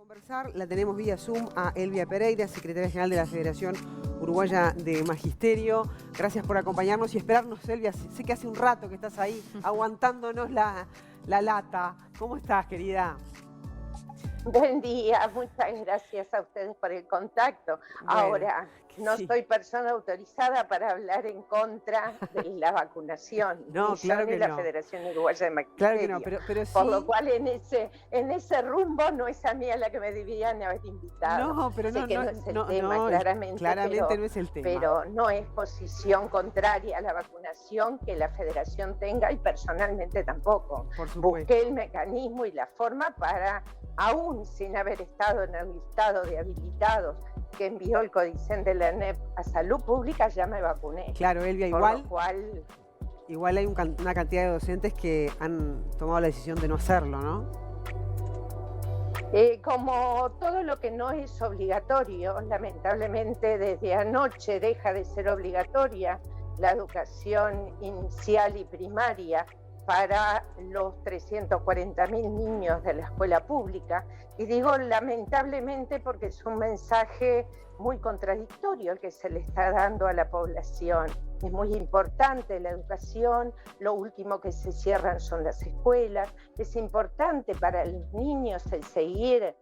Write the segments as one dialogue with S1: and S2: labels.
S1: Conversar, la tenemos vía Zoom a Elvia Pereira, secretaria general de la Federación Uruguaya de Magisterio. Gracias por acompañarnos y esperarnos, Elvia. Sé que hace un rato que estás ahí aguantándonos la lata. ¿Cómo estás, querida?
S2: Buen día, muchas gracias a ustedes por el contacto.
S1: Bueno,
S2: Ahora, no
S1: sí.
S2: soy persona autorizada para hablar en contra de la vacunación,
S1: No,
S2: ni
S1: claro
S2: yo ni
S1: que
S2: la
S1: no.
S2: Federación Uruguaya de Magisterio.
S1: Claro que no, pero sí.
S2: Por lo cual en ese rumbo no es a mí a la que me deberían haber invitado.
S1: No, pero
S2: Sé
S1: no,
S2: que
S1: no,
S2: no es el
S1: no,
S2: tema,
S1: no,
S2: claramente,
S1: no es el tema.
S2: pero no es posición contraria a la vacunación que la Federación tenga y personalmente tampoco.
S1: Por supuesto.
S2: Busqué el mecanismo y la forma para, aún sin haber estado en el listado de habilitados que envió el Codicen de la ANEP a Salud Pública, ya me vacuné.
S1: Claro, Elvia,
S2: Por lo cual,
S1: igual hay una cantidad de docentes que han tomado la decisión de no hacerlo, ¿no?
S2: como todo lo que no es obligatorio, lamentablemente desde anoche deja de ser obligatoria la educación inicial y primaria para los 340.000 niños de la escuela pública. Y digo lamentablemente porque es un mensaje muy contradictorio el que se le está dando a la población. Es muy importante la educación, lo último que se cierran son las escuelas, es importante para los niños el seguir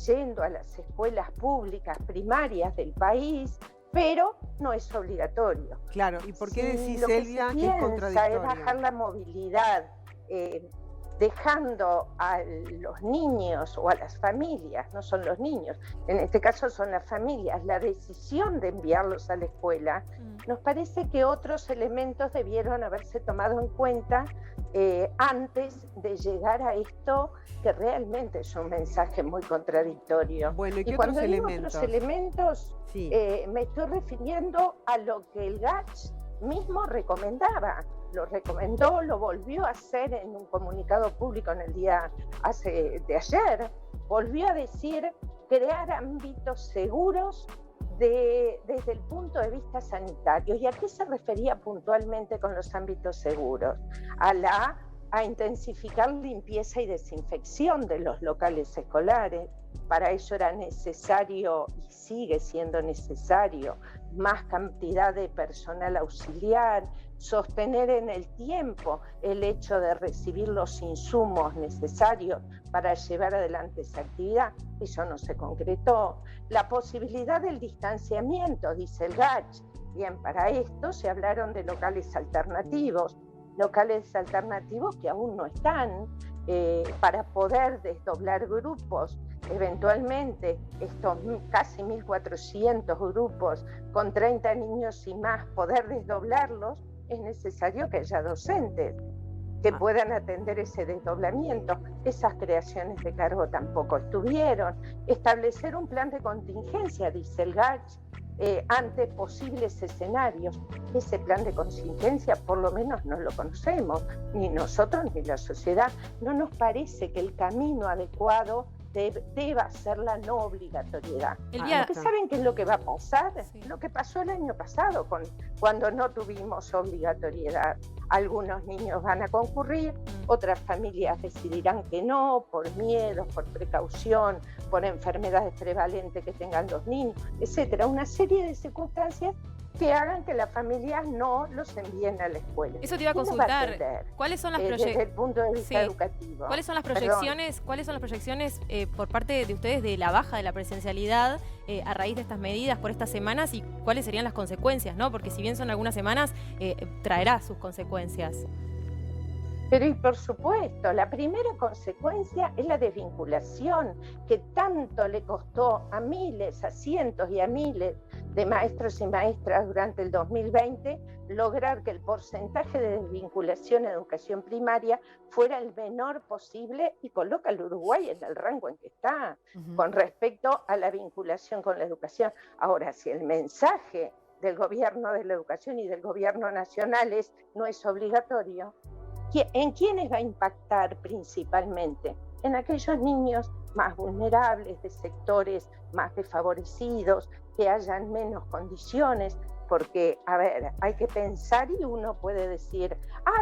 S2: yendo a las escuelas públicas primarias del país, pero no es obligatorio.
S1: Claro, ¿y por qué decís,
S2: Elvia,
S1: que es contradictorio?
S2: Es bajar la movilidad, dejando a los niños o a las familias, no son los niños, en este caso son las familias, la decisión de enviarlos a la escuela. Nos parece que otros elementos debieron haberse tomado en cuenta antes de llegar a esto, que realmente es un mensaje muy contradictorio.
S1: Bueno, ¿y qué
S2: cuando
S1: otros
S2: digo
S1: elementos?
S2: Otros elementos,
S1: sí.
S2: Me estoy refiriendo a lo que el GACH mismo recomendaba. Lo recomendó, lo volvió a hacer en un comunicado público en el día de ayer. Volvió a decir crear ámbitos seguros desde el punto de vista sanitario. ¿Y a qué se refería puntualmente con los ámbitos seguros? A intensificar limpieza y desinfección de los locales escolares. Para eso era necesario, y sigue siendo necesario, más cantidad de personal auxiliar, sostener en el tiempo el hecho de recibir los insumos necesarios para llevar adelante esa actividad. Eso no se concretó. La posibilidad del distanciamiento, dice el GACH. Bien, para esto se hablaron de locales alternativos que aún no están, para poder desdoblar grupos. Eventualmente, estos casi 1.400 grupos con 30 niños y más, poder desdoblarlos, es necesario que haya docentes que puedan atender ese desdoblamiento. Esas creaciones de cargo tampoco estuvieron. Establecer un plan de contingencia, dice el GACH, ante posibles escenarios. Ese plan de contingencia por lo menos no lo conocemos, ni nosotros ni la sociedad. No nos parece que el camino adecuado deba ser la no obligatoriedad. Porque ¿saben qué es lo que va a pasar? Sí. Lo que pasó el año pasado cuando no tuvimos obligatoriedad. Algunos niños van a concurrir, otras familias decidirán que no, por miedo, por precaución, por enfermedades prevalentes que tengan los niños, etcétera. Una serie de circunstancias que hagan que las familias no los envíen a la escuela.
S3: Eso te iba a consultar. ¿Cuáles son las proyecciones?
S2: Desde el punto de vista educativo.
S3: ¿Cuáles son las proyecciones? ¿Cuáles son las proyecciones por parte de ustedes de la baja de la presencialidad a raíz de estas medidas por estas semanas y cuáles serían las consecuencias, ¿no? Porque si bien son algunas semanas, traerá sus consecuencias.
S2: Pero y por supuesto, la primera consecuencia es la desvinculación que tanto le costó a miles, a cientos y a miles de maestros y maestras durante el 2020 lograr que el porcentaje de desvinculación en educación primaria fuera el menor posible y coloca al Uruguay en el rango en que está con respecto a la vinculación con la educación. Ahora, si el mensaje del gobierno de la educación y del gobierno nacional no es obligatorio, ¿en quiénes va a impactar principalmente? En aquellos niños más vulnerables, de sectores más desfavorecidos, que hayan menos condiciones, porque, a ver, hay que pensar y uno puede decir,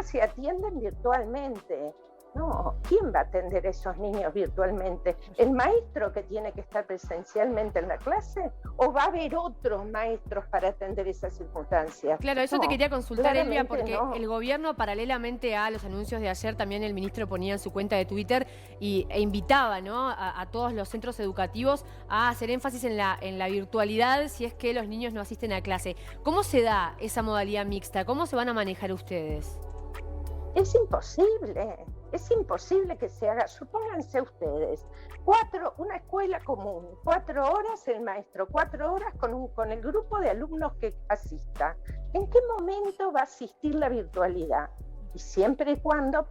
S2: se atienden virtualmente. No, ¿quién va a atender a esos niños virtualmente? ¿El maestro que tiene que estar presencialmente en la clase? ¿O va a haber otros maestros para atender esas circunstancias?
S4: Claro, eso
S2: No,
S4: te quería consultar, Elvia,
S2: claramente
S4: porque
S2: no.
S4: el gobierno, paralelamente a los anuncios de ayer, también el ministro ponía en su cuenta de Twitter e invitaba, ¿no?, a todos los centros educativos a hacer énfasis en la virtualidad si es que los niños no asisten a clase. ¿Cómo se da esa modalidad mixta? ¿Cómo se van a manejar ustedes?
S2: Es imposible que se haga. Supónganse ustedes, una escuela común, 4 horas el maestro, 4 horas con el grupo de alumnos que asista. ¿En qué momento va a asistir la virtualidad? Y siempre y cuando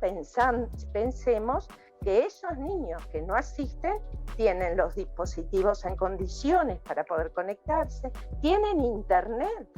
S2: pensemos que esos niños que no asisten tienen los dispositivos en condiciones para poder conectarse, tienen internet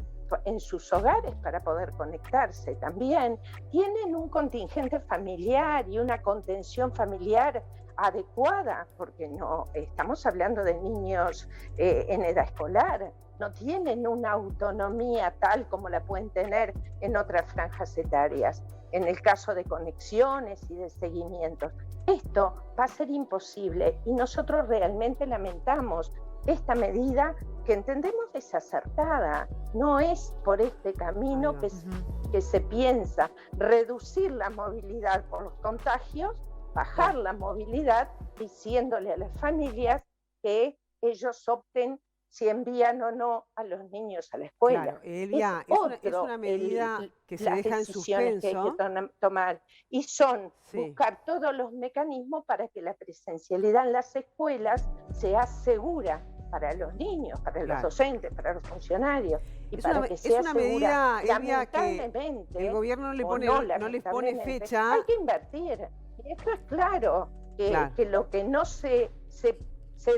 S2: en sus hogares para poder conectarse también, tienen un contingente familiar y una contención familiar adecuada, porque no estamos hablando de niños en edad escolar, no tienen una autonomía tal como la pueden tener en otras franjas etarias. En el caso de conexiones y de seguimientos, esto va a ser imposible y nosotros realmente lamentamos esta medida que entendemos desacertada. No es por este camino que se piensa reducir la movilidad por los contagios, bajar la movilidad, diciéndole a las familias que ellos opten si envían o no a los niños a la escuela.
S1: Claro, Elvia, es una medida que se deja en suspenso.
S2: Que hay que tomar, y son buscar todos los mecanismos para que la presencialidad en las escuelas sea segura para los niños, para los docentes, para los funcionarios, y para que sea
S1: una
S2: segura.
S1: medida, Elvia, que el gobierno no les pone fecha.
S2: Hay que invertir, y esto es claro, que lo que no se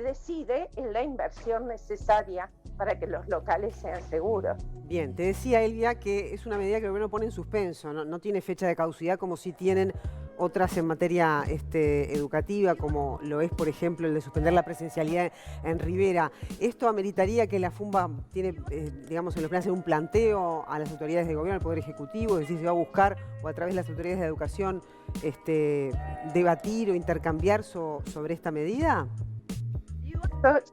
S2: decide es la inversión necesaria para que los locales sean seguros.
S1: Bien, te decía, Elvia, que es una medida que el gobierno pone en suspenso, no tiene fecha de caducidad como si tienen otras en materia educativa, como lo es, por ejemplo, el de suspender la presencialidad en Rivera. ¿Esto ameritaría que la FUMBA tiene, digamos, en los planes, hacer un planteo a las autoridades de gobierno, al Poder Ejecutivo, es decir, se va a buscar, o a través de las autoridades de educación, debatir o intercambiar sobre esta medida?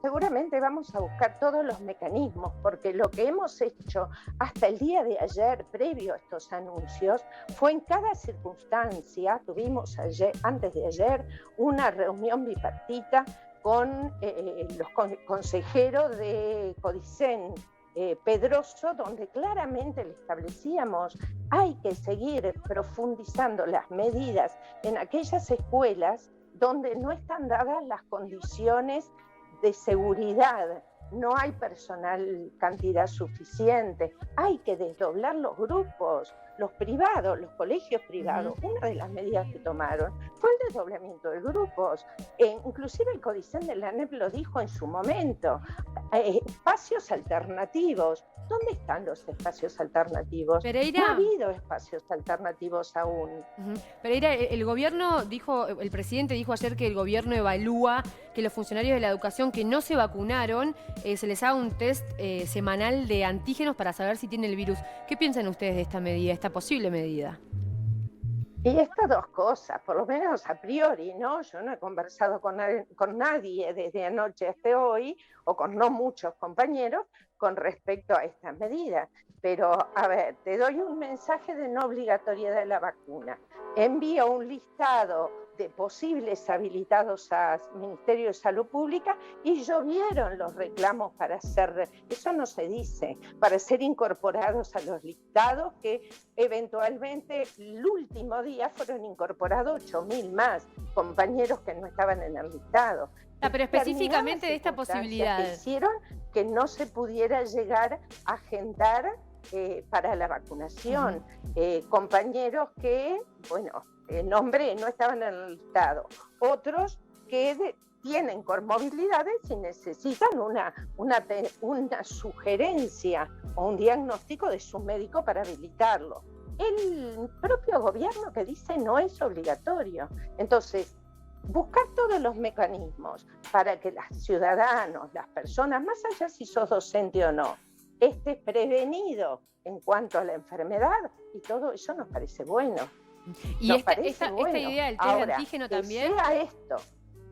S2: Seguramente vamos a buscar todos los mecanismos, porque lo que hemos hecho hasta el día de ayer, previo a estos anuncios, fue en cada circunstancia. Tuvimos antes de ayer una reunión bipartita con los consejeros de Codicen, Pedroso, donde claramente le establecíamos hay que seguir profundizando las medidas en aquellas escuelas donde no están dadas las condiciones de seguridad, no hay personal, cantidad suficiente, hay que desdoblar los grupos, los privados, los colegios privados. Una de las medidas que tomaron fue el desdoblamiento de grupos. Inclusive el Codicen de la ANEP lo dijo en su momento, espacios alternativos. ¿Dónde están los espacios alternativos?
S4: Pereira.
S2: No ha habido espacios alternativos aún.
S4: Pereira, el presidente dijo ayer que el gobierno evalúa que los funcionarios de la educación que no se vacunaron, se les haga un test semanal de antígenos para saber si tienen el virus. ¿Qué piensan ustedes de esta medida, esta posible medida?
S2: Y estas dos cosas, por lo menos a priori, ¿no? Yo no he conversado con nadie desde anoche hasta hoy, o con no muchos compañeros, con respecto a estas medidas. Pero, a ver, te doy un mensaje de no obligatoriedad de la vacuna. Envío un listado de posibles habilitados al Ministerio de Salud Pública y llovieron los reclamos para ser, eso no se dice, para ser incorporados a los listados, que eventualmente el último día fueron incorporados 8.000 más compañeros que no estaban en el listado.
S4: Pero específicamente de esta posibilidad.
S2: Que hicieron que no se pudiera llegar a agendar para la vacunación. Compañeros que, bueno, nombre no estaban en el listado. Otros que tienen comorbilidades y necesitan una sugerencia o un diagnóstico de su médico para habilitarlo. El propio gobierno que dice no es obligatorio. Entonces, buscar todos los mecanismos para que los ciudadanos, las personas, más allá si sos docente o no, estés prevenido en cuanto a la enfermedad, y todo eso nos parece bueno.
S4: Y
S2: Nos
S4: esta
S2: parece bueno.
S4: idea del test de
S2: Ahora,
S4: antígeno
S2: que
S4: también.
S2: sea esto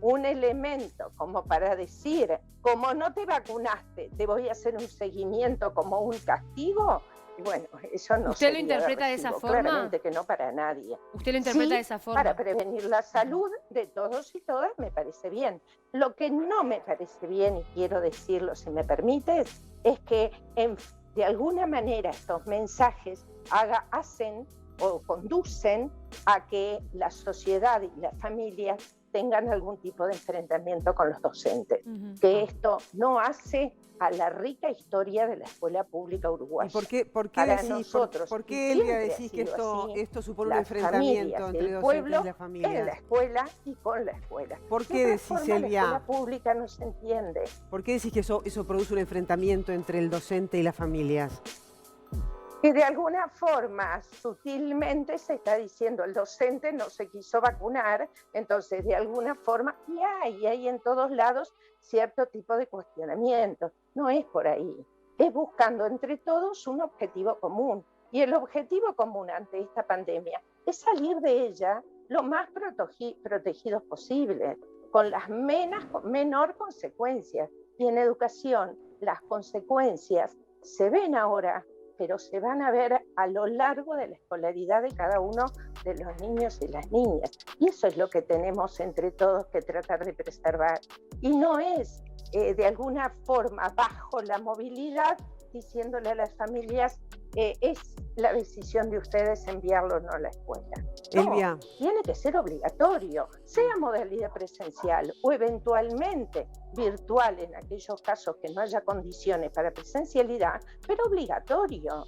S2: un elemento como para decir, como no te vacunaste, te voy a hacer un seguimiento como un castigo, y bueno, eso no
S4: ¿Usted lo
S2: sería
S4: interpreta de esa
S2: recibo,
S4: forma?
S2: Claramente que no para nadie.
S4: ¿Usted lo interpreta
S2: Sí,
S4: de esa forma?
S2: para prevenir la salud de todos y todas me parece bien. Lo que no me parece bien, y quiero decirlo si me permites, es que de alguna manera estos mensajes hacen o conducen a que la sociedad y las familias tengan algún tipo de enfrentamiento con los docentes, que esto no hace a la rica historia de la escuela pública uruguaya.
S1: ¿Y por qué
S2: Para
S1: decís,
S2: nosotros,
S1: por
S2: qué
S1: qué Elvia
S2: siempre ha
S1: decís que
S2: sido así,
S1: esto supone un
S2: las
S1: enfrentamiento
S2: familias,
S1: entre
S2: el
S1: docentes
S2: pueblo,
S1: y la familia?
S2: en la escuela y con la escuela.
S1: ¿Por qué
S2: De otra
S1: decís,
S2: forma, la
S1: Elvia?
S2: escuela pública no se entiende.
S1: ¿Por qué decís que eso produce un enfrentamiento entre el docente y las familias?
S2: Que de alguna forma, sutilmente, se está diciendo el docente no se quiso vacunar, entonces de alguna forma, y hay en todos lados cierto tipo de cuestionamiento. No es por ahí, es buscando entre todos un objetivo común. Y el objetivo común ante esta pandemia es salir de ella lo más protegidos posible, con las menor consecuencias. Y en educación, las consecuencias se ven ahora, pero se van a ver a lo largo de la escolaridad de cada uno de los niños y las niñas. Y eso es lo que tenemos entre todos que tratar de preservar. Y no es de alguna forma bajo la movilidad, diciéndole a las familias, es la decisión de ustedes enviarlo o no a la escuela. No,
S1: Elvia.
S2: tiene que ser obligatorio, sea modalidad presencial o eventualmente virtual en aquellos casos que no haya condiciones para presencialidad, pero obligatorio.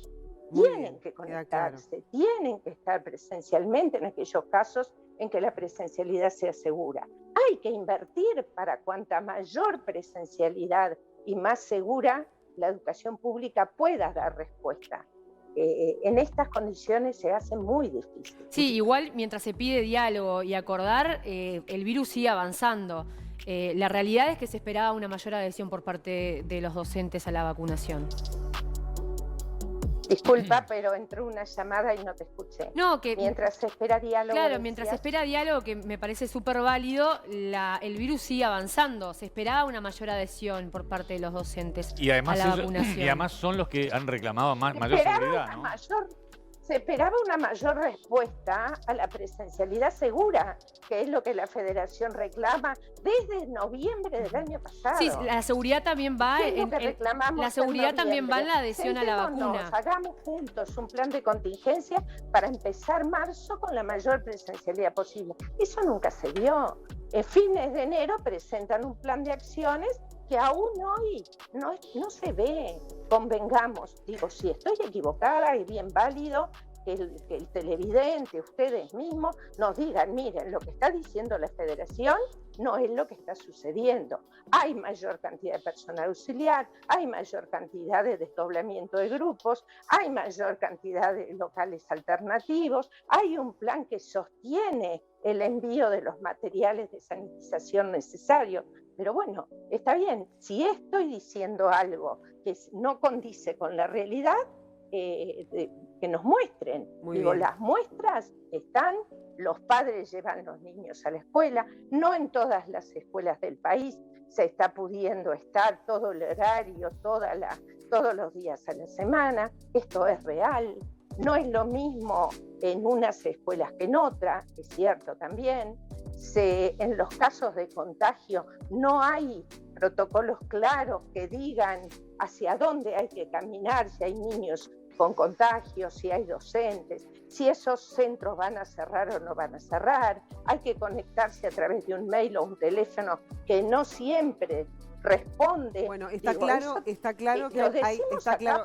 S1: Muy
S2: Tienen
S1: bien,
S2: que
S1: queda claro.
S2: conectarse, tienen que estar presencialmente en aquellos casos en que la presencialidad sea segura. Hay que invertir para cuanta mayor presencialidad y más segura la educación pública pueda dar respuesta. En estas condiciones se hace muy difícil.
S4: Sí, igual mientras se pide diálogo y acordar, el virus sigue avanzando. La realidad es que se esperaba una mayor adhesión por parte de los docentes a la vacunación.
S2: Disculpa, pero entró una llamada y no te escuché.
S4: No, que
S2: mientras se espera diálogo.
S4: Claro, mientras se espera diálogo, que me parece súper válido, el virus sigue avanzando. Se esperaba una mayor adhesión por parte de los docentes
S5: y además
S4: a la vacunación.
S5: Y además son los que han reclamado mayor seguridad, ¿no?
S2: Se esperaba una mayor respuesta a la presencialidad segura, que es lo que la Federación reclama desde noviembre del año pasado.
S4: Sí, la seguridad también va en la adhesión a la vacuna.
S2: Hagamos juntos un plan de contingencia para empezar marzo con la mayor presencialidad posible. Eso nunca se dio. En fines de enero presentan un plan de acciones que aún hoy no se ve. Convengamos, digo, si estoy equivocada, es bien válido que el televidente, ustedes mismos, nos digan, miren, lo que está diciendo la Federación no es lo que está sucediendo. Hay mayor cantidad de personal auxiliar, hay mayor cantidad de desdoblamiento de grupos, hay mayor cantidad de locales alternativos, hay un plan que sostiene el envío de los materiales de sanitización necesarios. Pero bueno, está bien, si estoy diciendo algo que no condice con la realidad, que nos muestren. Digo, las muestras están, los padres llevan los niños a la escuela, no en todas las escuelas del país se está pudiendo estar todo el horario, todos los días a la semana. Esto es real. No es lo mismo en unas escuelas que en otras, es cierto también. En los casos de contagio no hay protocolos claros que digan hacia dónde hay que caminar, si hay niños con contagios, si hay docentes, si esos centros van a cerrar o no van a cerrar. Hay que conectarse a través de un mail o un teléfono que no siempre responde.
S1: Bueno, está claro que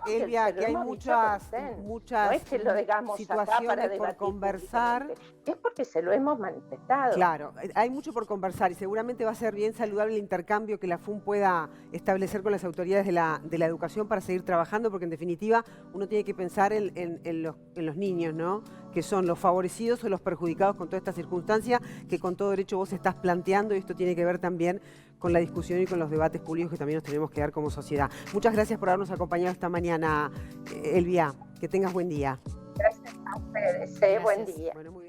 S1: Elvia, que hay muchas
S2: no es que lo digamos
S1: situaciones
S2: acá para
S1: por conversar.
S2: Es porque se lo hemos manifestado.
S1: Claro, hay mucho por conversar y seguramente va a ser bien saludable el intercambio que la FUN pueda establecer con las autoridades de la educación para seguir trabajando, porque en definitiva uno tiene que pensar en los niños, ¿no? Que son los favorecidos o los perjudicados con toda esta circunstancia que con todo derecho vos estás planteando, y esto tiene que ver también con la discusión y con los debates públicos que también nos tenemos que dar como sociedad. Muchas gracias por habernos acompañado esta mañana, Elvia. Que tengas buen día.
S2: Gracias a ustedes. Buen día.
S1: Bueno, muy bien.